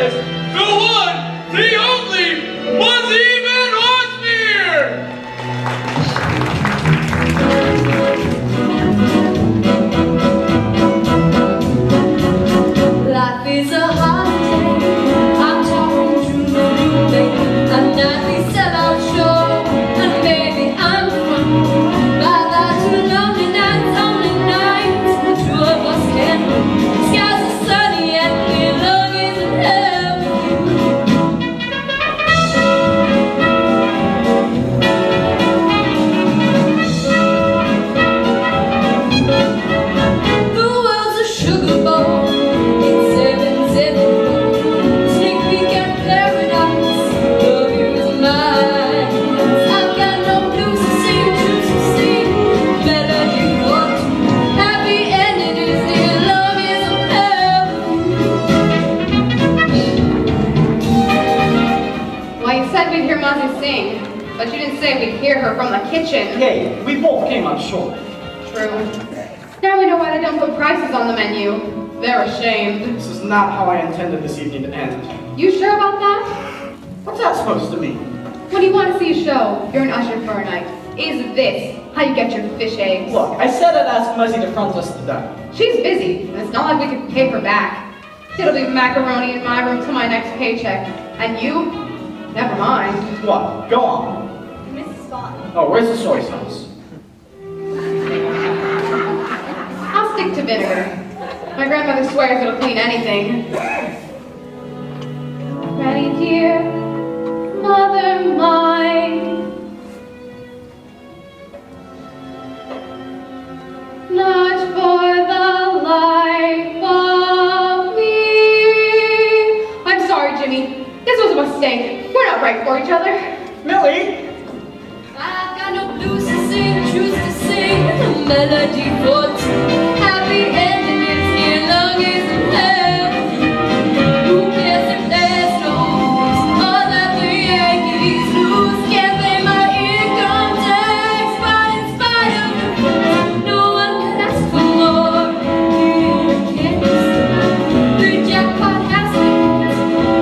is the one, the only, Muzzy Van Osmeer! Life is a holiday. I'm talking to the a nightly sellout show, and baby I'm from. By that too lonely nights, only nights, the two of us can go. Skies are sunny and we're longing in hell with you. The world's a sugar bowl. It's 774. Sneak peek at paradise. Love you is mine. I've got no blues to sing, tunes to sing. Melody for two. Happy ending is dear. Love is a melody. Well, you said we'd hear Muzzy sing, but you didn't say we'd hear her from the kitchen. Hey, we both came up short. True. Now we know why they don't put prices on the menu. They're ashamed. This is not how I intended this evening to end. You sure about that? What's that supposed to mean? When you want to see a show, you're an usher for a night. Is this how you get your fish eggs? Look, I said I'd ask Muzzy to front us today. She's busy, and it's not like we could pay her back. It'll be macaroni in my room till my next paycheck. And you? Never mind. What? Go on. Mrs. Bond. Oh, where's the soy sauce? I'll stick to vinegar. My grandmother swears it'll clean anything. Ready, dear, mother mine. Not for the life of me. I'm sorry, Jimmy. This was a mistake. We're not right for each other. Millie! I've got no blues to sing, tunes to sing. No melody for two. Happy ending is near, long is in hell. Who cares if there's no blues? Or that the Yankees lose. Can't pay my income tax, but in spite of the rules, no one could ask for more. Can't you see? The jackpot has been.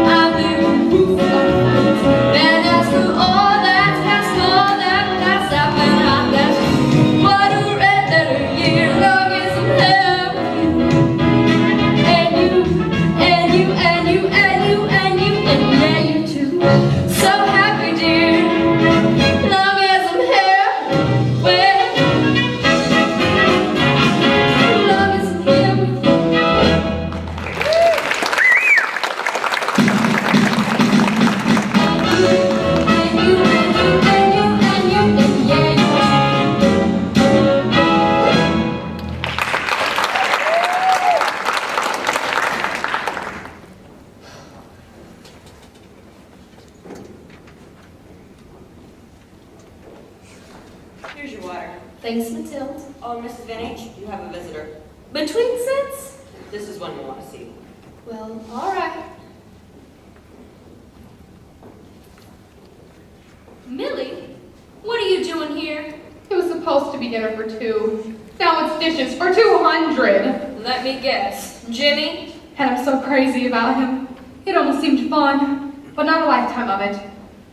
I live in proof of funds. And as for all that's past, all that past, I've been out there. What a red letter year, long as in hell with you. And you, and you, and you, and you, and you, and yeah, you too. So happy, dear, long as I'm here. Well, long as I'm here with you. Here's your water. Thanks, Matilda. Oh, Mrs. Van H., you have a visitor. Between sets? This is one you want to see. Well, all right. Millie, what are you doing here? It was supposed to be dinner for 2. Now it's dishes for 200. Let me guess. Jimmy? And I'm so crazy about him. It almost seemed fun, but not a lifetime of it.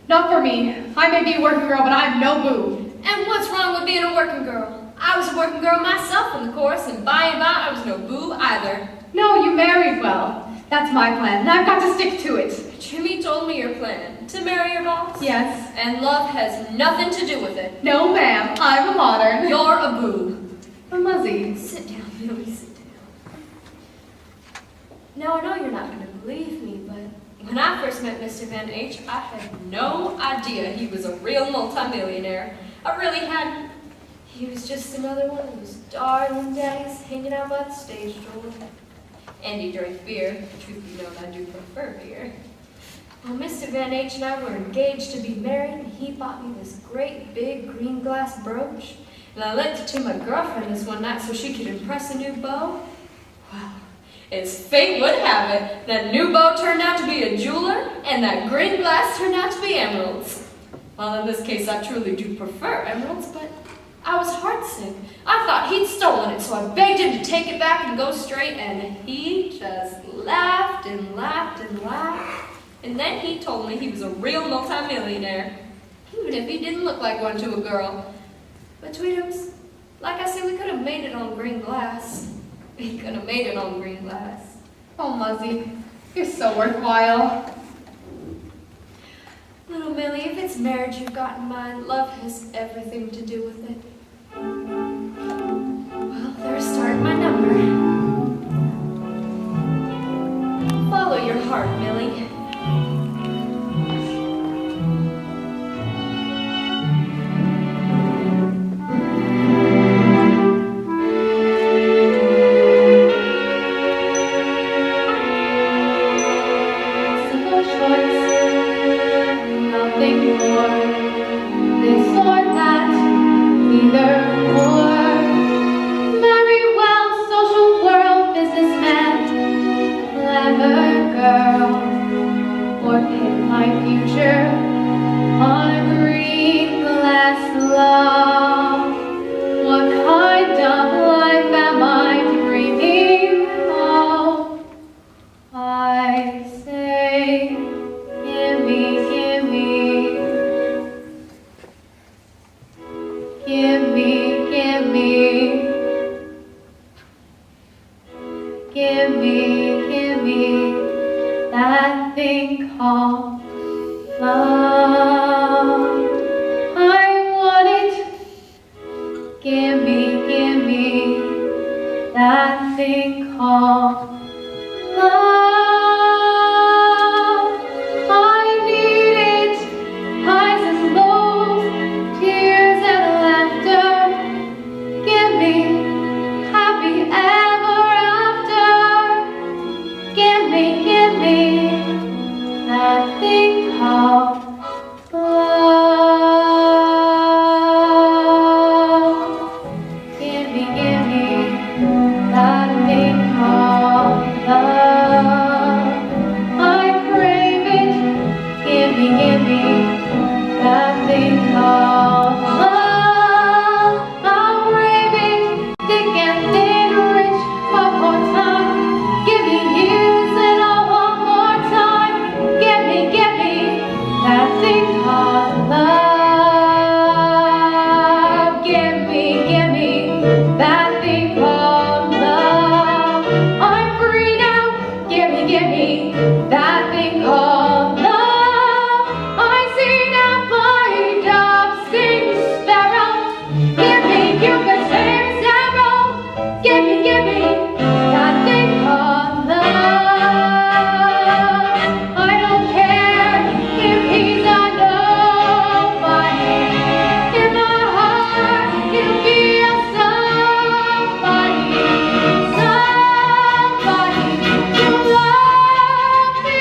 Not for me. I may be a working girl, but I'm no boo. And what's wrong with being a working girl? I was a working girl myself in the chorus, and by and by I was no boo either. No, you married well. That's my plan, and I've got to stick to it. Jimmy told me your plan. To marry your boss? Yes. And love has nothing to do with it. No, ma'am. I'm a modern. You're a boo. A Muzzy. Sit down, Millie, sit down. Now, I know you're not going to believe me, but when I first met Mr. Van H., I had no idea he was a real multimillionaire. I really hadn't. He was just another one of those darling daddies hanging out by the stage door. And he drank beer. Truth be known, I do prefer beer. Well, Mr. Van H. and I were engaged to be married, and he bought me this great big green glass brooch. And I lent it to my girlfriend this one night so she could impress a new beau. Well, as fate would have it, that new beau turned out to be a jeweler, and that green glass turned out to be emeralds. Well, in this case, I truly do prefer emeralds, but I was heartsick. I thought he'd stolen it, so I begged him to take it back and go straight, and he just laughed and laughed and laughed. And then he told me he was a real multimillionaire, even if he didn't look like one to a girl. But Tweetums, like I said, we could have made it on green glass. We could have made it on green glass. Oh, Muzzy, you're so worthwhile. Little Millie, if it's marriage you've got in mind, love has everything to do with it. Well, there's starting my number. Follow your heart, Millie. Simple choice, nothing more. This or that, either or. Very well, social world, businessman, clever girl, or pin my future on a green glass love. What kind of life am I dreaming of? I say, gimme, gimme, gimme, gimme, gimme, gimme that thing called love. I want it. Gimme, gimme that thing called love. I need it. Highs and lows, tears and laughter. Give me happy ever after. Give me that thing called love. Give me that thing called love. I crave it. Give me that thing called love. I'll crave it. Thick and thin, rich, one more time. Give me years and I'll want more time. Give me that thing called love. Give me that thing called love. I'm free now. Give me that thing called love. I see now flying doves sing sparrow. Give me the same sparrow. Give me that thing called love. I don't care if he's a nobody. In my heart, he'll be a somebody to love me.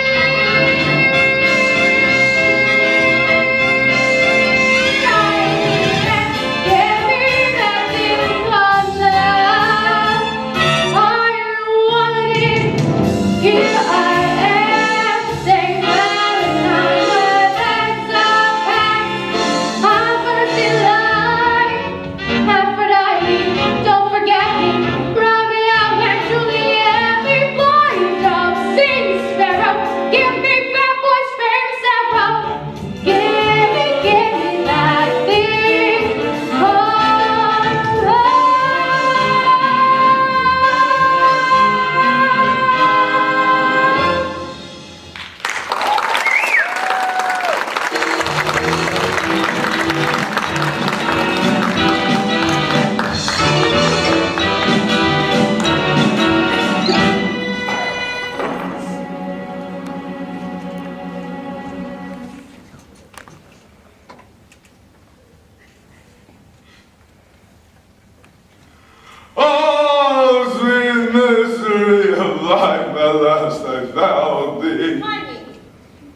Give me that thing called love. I want it. Here I am, saying Valentine with eggs of pack. I'm first in line, Aphrodite, don't forget me. Romeo and Juliet, we flying doves, sing sparrow. Give me bad boys, fair Sarah. Give me that thing called love. Oh, sweet mystery of life, at last I found thee. Hi, Millie.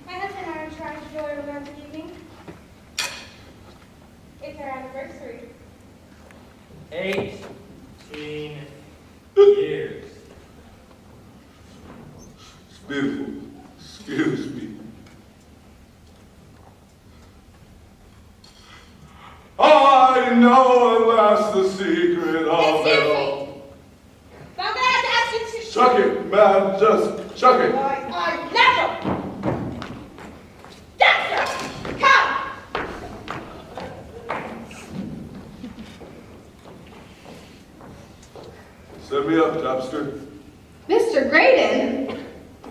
My husband and I are trying to enjoy a romantic evening. It's our anniversary. 18 years. Beautiful. Excuse me. I know at Chuck it, man. Just chuck it. I never! Dexter! Come! Set me up, Topster. Mr. Graydon!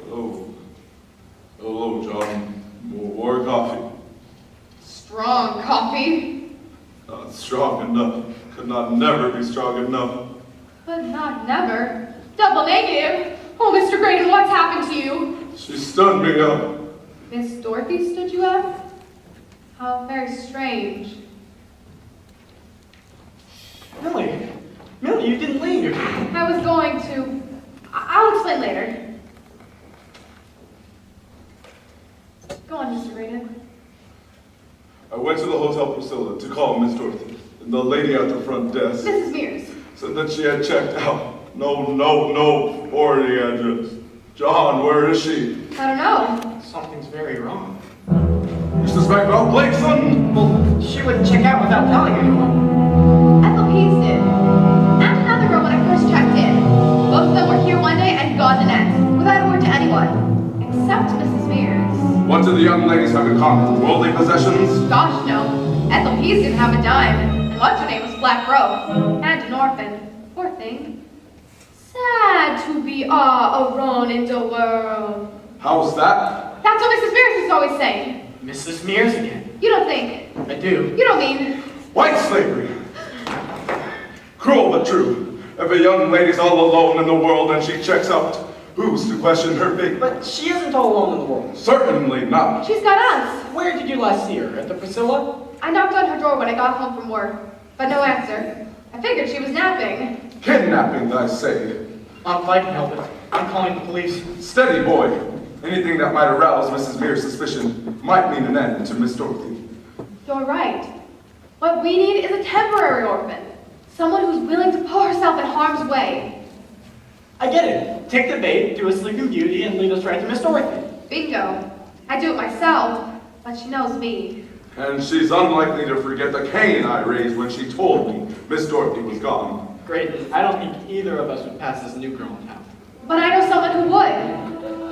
Oh. Hello, John. More coffee. Strong coffee. Not strong enough. Could not never be strong enough. But not never. Double negative. Oh, Mr. Graydon, what's happened to you? She stunned me up. Miss Dorothy stood you up? How very strange. Millie. Millie, you didn't leave. I was going to... I'll explain later. Go on, Mr. Graydon. I went to the Hotel Priscilla to call Miss Dorothy. And the lady at the front desk Mrs. Mears. said that she had checked out. No, for the address. John, where is she? I don't know. Something's very wrong. You suspect Belle Blake, son? Well, she wouldn't check out without telling anyone. Ethel Pease did. And another girl when I first checked in. Both of them were here one day and gone the next, without a word to anyone. Except Mrs. Mears. What do the young ladies have in common? Worldly possessions? Gosh, no. Ethel Pease didn't have a dime. And what's her name was Black Broke. And an orphan. Poor thing. Sad to be alone in the world. How's that? That's what Mrs. Mears is always saying. Mrs. Mears again. You don't think. I do. You don't mean. White slavery. Cruel but true. If a young lady's all alone in the world and she checks out, who's to question her fate? But she isn't all alone in the world. Certainly not. She's got us. Where did you last see her? At the Priscilla? I knocked on her door when I got home from work, but no answer. I figured she was napping. Kidnapping, I say. If I can help it, I'm calling the police. Steady, boy. Anything that might arouse Mrs. Mears' suspicion might mean an end to Miss Dorothy. You're right. What we need is a temporary orphan. Someone who's willing to put herself in harm's way. I get it. Take the bait, do a Sleeping Beauty, and lead us right to Miss Dorothy. Bingo. I do it myself, but she knows me. And she's unlikely to forget the cane I raised when she told me Miss Dorothy was gone. Great. I don't think either of us would pass as a new girl in town. But I know someone who would.